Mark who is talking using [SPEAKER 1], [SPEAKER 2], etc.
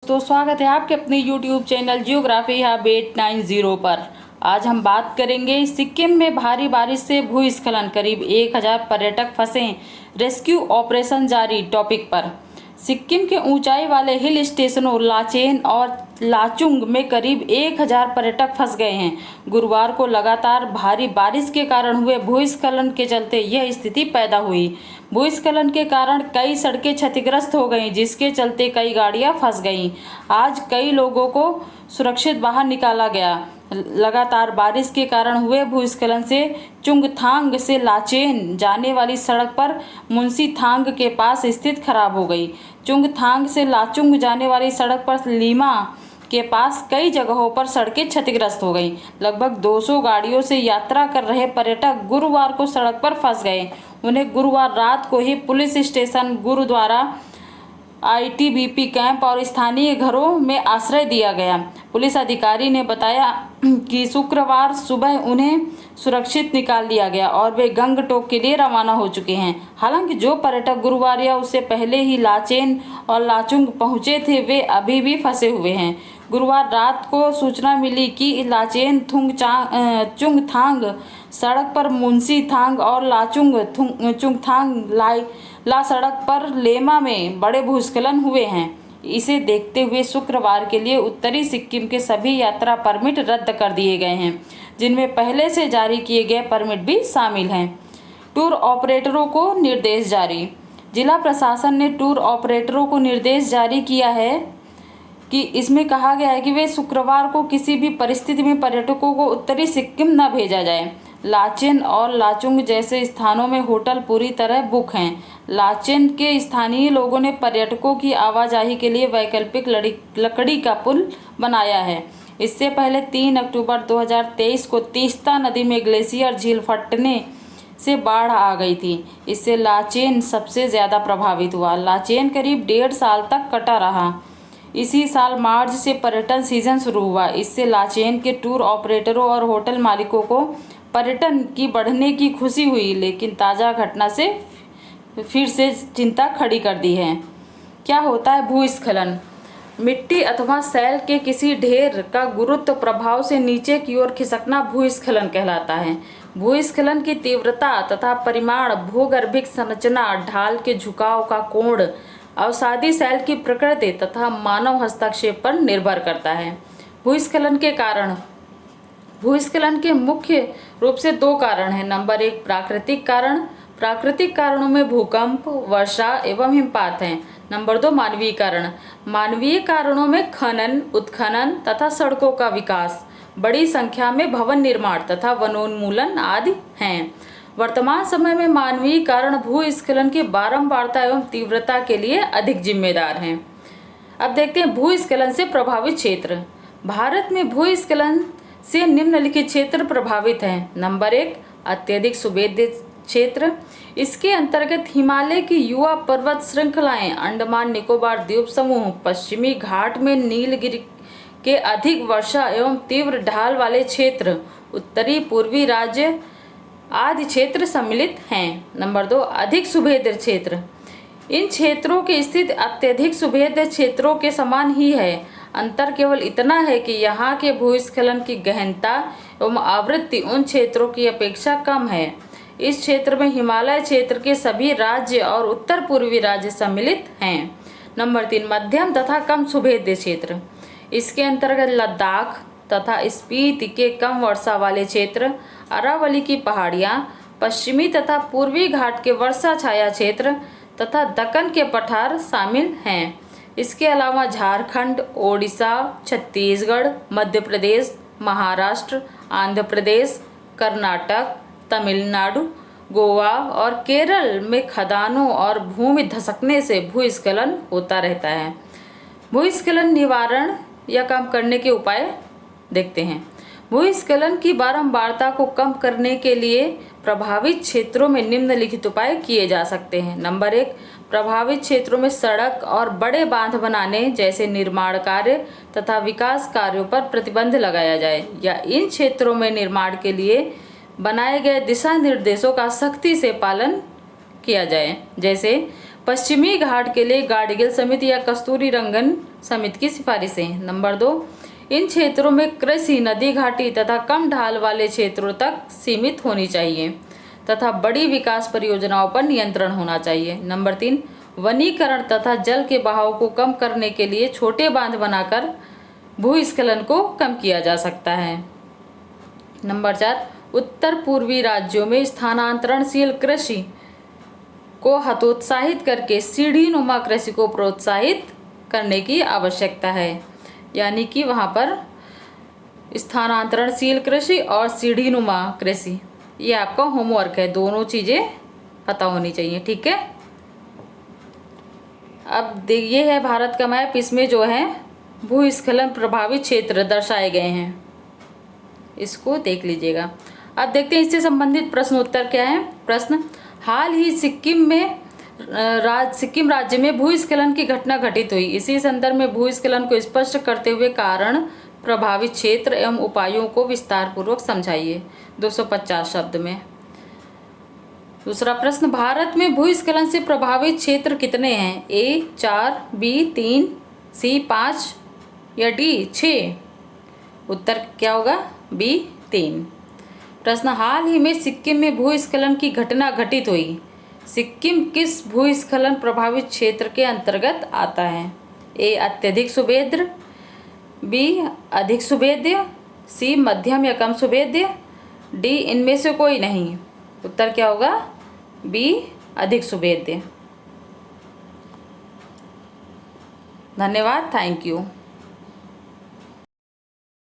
[SPEAKER 1] दोस्तों, स्वागत है आपके अपने YouTube चैनल जियोग्राफी हैबिट 90 पर। आज हम बात करेंगे सिक्किम में भारी बारिश से भूस्खलन, करीब 1000 पर्यटक फंसे, रेस्क्यू ऑपरेशन जारी टॉपिक पर। सिक्किम के ऊंचाई वाले हिल स्टेशनों लाचेन और लाचुंग में करीब 1000 पर्यटक फंस गए हैं। गुरुवार को लगातार भारी बारिश के कारण हुए भूस्खलन के चलते यह स्थिति पैदा हुई। भूस्खलन के कारण कई सड़कें क्षतिग्रस्त हो गईं, जिसके चलते कई गाड़ियां फंस गईं। आज कई लोगों को सुरक्षित बाहर निकाला गया। लगातार बारिश के कारण हुए भूस्खलन से चुंगथांग से लाचेन जाने वाली सड़क पर मुंशीथांग के पास स्थित खराब हो गई। चुंगथांग से लाचुंग जाने वाली सड़क पर लीमा के पास कई जगहों पर सड़कें क्षतिग्रस्त हो गईं। लगभग 200 गाड़ियों से यात्रा कर रहे पर्यटक गुरुवार को सड़क पर फंस गए। उन्हें गुरुवार रात को ही police station, gurdwara, ITBP camp और स्थानीय घरों में आश्रय दिया गया। पुलिस अधिकारी ने बताया कि शुक्रवार सुबह उन्हें सुरक्षित निकाल लिया गया और वे गंगटोक के लिए रवाना हो चुके हैं। हालांकि जो पर्यटक गुरुवार या उससे पहले ही लाचेन और लाचुंग पहुंचे थे, वे अभी भी फंसे हुए हैं। गुरुवार रात को सूचना मिली कि लाचेन चुंगथांग सड़क पर मुंशीथांग और चुंगथांग ला सड़क पर लेमा में बड़े भूस्खलन हुए हैं। इसे देखते हुए शुक्रवार के लिए उत्तरी सिक्किम के सभी यात्रा परमिट रद्द कर दिए गए हैं, जिनमें पहले से जारी किए गए परमिट भी शामिल हैं। टूर ऑपरेटरों को निर्देश जारी। जिला प्रशासन ने टूर ऑपरेटरों को निर्देश जारी किया है कि इसमें कहा गया है कि वे शुक्रवार को किसी भी परिस्थिति में पर्यटकों को उत्तरी सिक्किम न भेजा जाए। लाचेन और लाचुंग जैसे स्थानों में होटल पूरी तरह बुक हैं। लाचेन के स्थानीय लोगों ने पर्यटकों की आवाजाही के लिए वैकल्पिक लकड़ी का पुल बनाया है। इससे पहले 3 अक्टूबर 2023 को तीस्ता नदी में ग्लेशियर झील फटने से बाढ़ आ गई थी। इससे लाचेन सबसे ज़्यादा प्रभावित हुआ। लाचेन करीब 1.5 साल तक कटा रहा। इसी साल मार्च से पर्यटन सीजन शुरू हुआ। इससे लाचेन के टूर ऑपरेटरों और होटल मालिकों को पर्यटन की बढ़ने की खुशी हुई, लेकिन ताज़ा घटना से फिर से चिंता खड़ी कर दी है। क्या होता है भूस्खलन? मिट्टी अथवा सैल के किसी ढेर का गुरुत्व प्रभाव से नीचे की ओर खिसकना भूस्खलन कहलाता है। भूस्खलन की तीव्रता तथा परिमाण भूगर्भिक संरचना, ढाल के झुकाव का कोण, अवसादी सैल की प्रकृति तथा मानव हस्तक्षेप पर निर्भर करता है। भूस्खलन के कारण। भूस्खलन के मुख्य रूप से 2 कारण हैं। नंबर 1 प्राकृतिक कारण। प्राकृतिक कारणों में भूकंप, वर्षा एवं हिमपात हैं। नंबर 2 मानवीय कारण। मानवीय कारणों में खनन, उत्खनन तथा सड़कों का विकास, बड़ी संख्या में भवन निर्माण तथा वनोन्मूलन आदि हैं। वर्तमान समय में मानवीय कारण भूस्खलन की बारंबारता एवं तीव्रता के लिए अधिक जिम्मेदार हैं। अब देखते हैं भूस्खलन से प्रभावित क्षेत्र। भारत में भूस्खलन से निम्नलिखित क्षेत्र प्रभावित हैं। नंबर 1 अत्यधिक सुभेद्य क्षेत्र। इसके अंतर्गत हिमालय की युवा पर्वत श्रृंखलाएं, अंडमान निकोबार द्वीप समूह, पश्चिमी घाट में नीलगिरी के अधिक वर्षा एवं तीव्र ढाल वाले क्षेत्र, उत्तरी पूर्वी राज्य आदि क्षेत्र सम्मिलित हैं। नंबर 2 अधिक सुभेद्य क्षेत्र। इन क्षेत्रों की स्थिति अत्यधिक सुभेद्य क्षेत्रों के समान ही है। अंतर केवल इतना है कि यहाँ के भूस्खलन की गहनता एवं आवृत्ति उन क्षेत्रों की अपेक्षा कम है। इस क्षेत्र में हिमालय क्षेत्र के सभी राज्य और उत्तर पूर्वी राज्य सम्मिलित हैं। नंबर 3 मध्यम तथा कम सुभेद्य क्षेत्र। इसके अंतर्गत लद्दाख तथा स्पीति के कम वर्षा वाले क्षेत्र, अरावली की पहाड़ियाँ, पश्चिमी तथा पूर्वी घाट के वर्षा छाया क्षेत्र तथा दक्कन के पठार शामिल हैं। इसके अलावा झारखंड, ओडिशा, छत्तीसगढ़, मध्य प्रदेश, महाराष्ट्र, आंध्र प्रदेश, कर्नाटक, तमिलनाडु, गोवा और केरल में खदानों और भूमि धंसकने से भूस्खलन होता रहता है। भूस्खलन निवारण या कम करने के उपाय देखते हैं। भूस्खलन की बारंबारता को कम करने के लिए प्रभावित क्षेत्रों में निम्नलिखित उपाय किए जा सकते हैं। नंबर 1 प्रभावित क्षेत्रों में सड़क और बड़े बांध बनाने जैसे निर्माण कार्य तथा विकास कार्यों पर प्रतिबंध लगाया जाए, या इन क्षेत्रों में निर्माण के लिए बनाए गए दिशा निर्देशों का सख्ती से पालन किया जाए। जैसे पश्चिमी घाट के लिए गाडगिल समिति या कस्तूरी रंगन समिति की सिफारिशें। नंबर 2, इन क्षेत्रों में कृषि नदी घाटी तथा कम ढाल वाले क्षेत्रों तक सीमित होनी चाहिए तथा बड़ी विकास परियोजनाओं पर नियंत्रण होना चाहिए। नंबर 3, वनीकरण तथा जल के बहाव को कम करने के लिए छोटे बांध बनाकर भूस्खलन को कम किया जा सकता है। नंबर 4, उत्तर पूर्वी राज्यों में स्थानांतरणशील कृषि को हतोत्साहित करके सीढ़ीनुमा कृषि को प्रोत्साहित करने की आवश्यकता है। यानी कि वहाँ पर स्थानांतरणशील कृषि और सीढ़ीनुमा कृषि, ये आपका होमवर्क है, दोनों चीज़ें पता होनी चाहिए। ठीक है, अब ये है भारत का मैप, इसमें जो है भूस्खलन प्रभावित क्षेत्र दर्शाए गए हैं, इसको देख लीजिएगा। अब देखते हैं इससे संबंधित प्रश्न उत्तर क्या है। प्रश्न, हाल ही सिक्किम राज्य में भूस्खलन की घटना घटित हुई, इसी संदर्भ में भूस्खलन को स्पष्ट करते हुए कारण, प्रभावित क्षेत्र एवं उपायों को विस्तार पूर्वक समझाइए 250 शब्द में। दूसरा प्रश्न, भारत में भूस्खलन से प्रभावित क्षेत्र कितने हैं? A 4, B 3, C 5 या D 6? उत्तर क्या होगा? B 3। प्रश्न, हाल ही में सिक्किम में भूस्खलन की घटना घटित हुई, सिक्किम किस भूस्खलन प्रभावित क्षेत्र के अंतर्गत आता है? A अत्यधिक सुभेद्य, B अधिक सुभेद्य, C मध्यम या कम सुभेद्य, D इनमें से कोई नहीं। उत्तर क्या होगा? B अधिक सुभेद्य। धन्यवाद, थैंक यू।